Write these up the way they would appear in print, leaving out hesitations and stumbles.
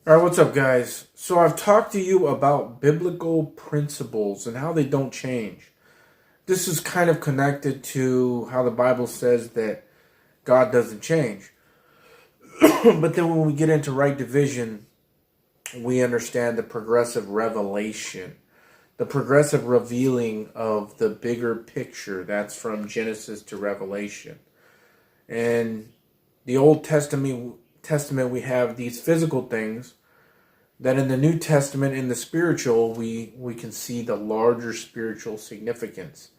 All right, what's up, guys? So I've talked to you about biblical principles and how they don't change. This is kind of connected to how the Bible says that God doesn't change. But then when we get into right division, we understand the progressive revelation, the progressive revealing of the bigger picture. That's from Genesis to Revelation. And the Old Testament we have these physical things that in the New Testament, in the spiritual, we can see the larger spiritual significance.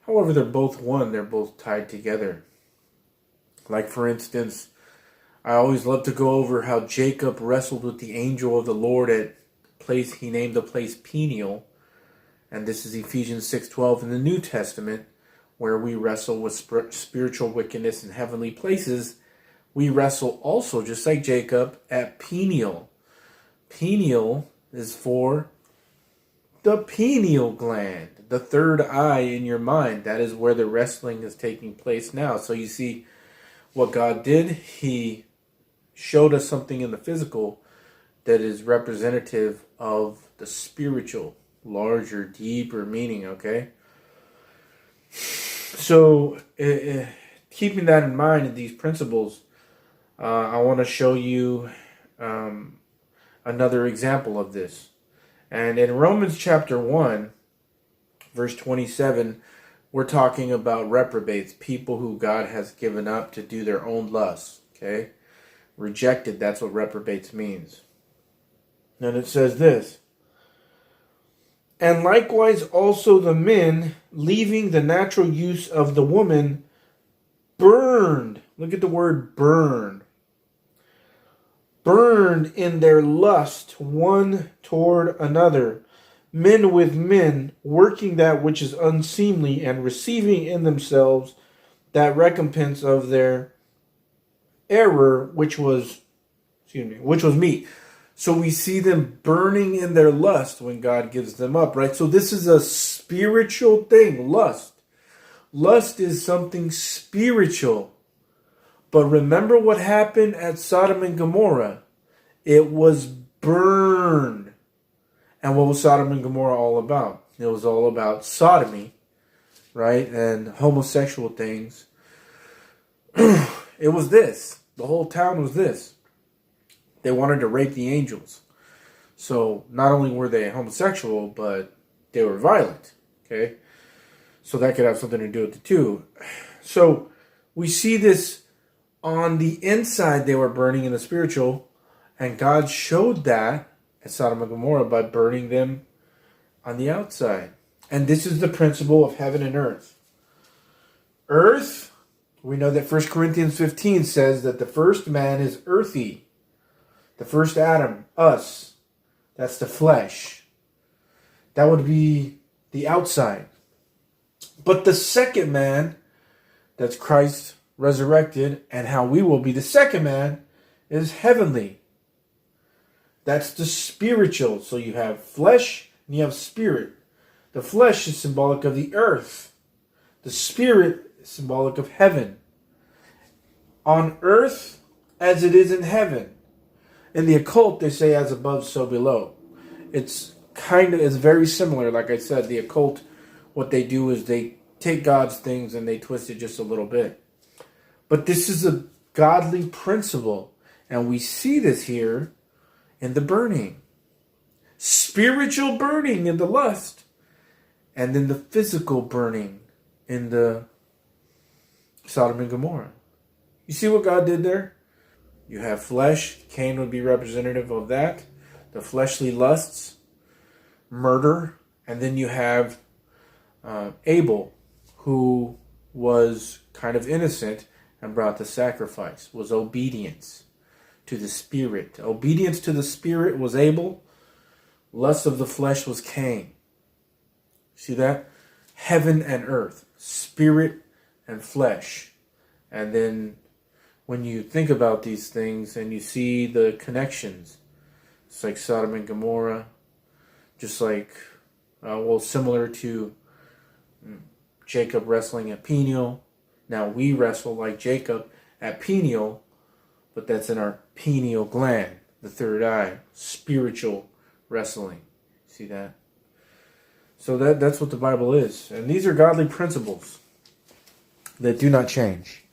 However, they're both one, they're both tied together. Like, for instance, I always love to go over how Jacob wrestled with the angel of the Lord at place he named the place Peniel. And this is Ephesians 6:12 in the New Testament, where we wrestle with spiritual wickedness in heavenly places. We wrestle also, just like Jacob, at Peniel. Pineal is for the pineal gland, the third eye in your mind. That is where the wrestling is taking place now. So you see what God did. He showed us something in the physical that is representative of the spiritual, larger, deeper meaning, okay? So keeping that in mind in these principles, I want to show you another example of this. And in Romans chapter 1, verse 27, we're talking about reprobates, people who God has given up to do their own lusts, okay? Rejected, that's what reprobates means. And it says this: and likewise also the men, leaving the natural use of the woman, burned. Look at the word burned. Burned in their lust one toward another, men with men, working that which is unseemly, and receiving in themselves that recompense of their error, which was meat. So we see them burning in their lust when God gives them up, right? So this is a spiritual thing, lust. Lust is something spiritual. But remember what happened at Sodom and Gomorrah. It was burned. And what was Sodom and Gomorrah all about? It was all about sodomy, right? And homosexual things. It was this. The whole town was this. They wanted to rape the angels. So not only were they homosexual, but they were violent, okay? So that could have something to do with it too. So we see this. On the inside, they were burning in the spiritual, and God showed that at Sodom and Gomorrah by burning them on the outside. And this is the principle of heaven and earth. Earth, we know that 1 Corinthians 15 says that the first man is earthy. The first Adam, us, that's the flesh. That would be the outside. But the second man, that's Christ resurrected, and how we will be the second man, is heavenly. That's the spiritual. So you have flesh and you have spirit. The flesh is symbolic of the earth. The spirit is symbolic of heaven. On earth as it is in heaven. In the occult, they say as above, so below. It's very similar. Like I said, the occult, what they do is they take God's things and they twist it just a little bit. But this is a godly principle, and we see this here in the burning. Spiritual burning in the lust, and then the physical burning in the Sodom and Gomorrah. You see what God did there? You have flesh. Cain would be representative of that. The fleshly lusts, murder, and then you have Abel, who was kind of innocent and brought the sacrifice, was obedience to the Spirit. Obedience to the Spirit was Abel. Lust of the flesh was Cain. See that? Heaven and earth, spirit and flesh. And then when you think about these things and you see the connections, it's like Sodom and Gomorrah, just like, similar to Jacob wrestling at Peniel. Now we wrestle like Jacob at Peniel, but that's in our pineal gland. the third eye, spiritual wrestling. See that? So that's what the Bible is. And these are godly principles that do not change.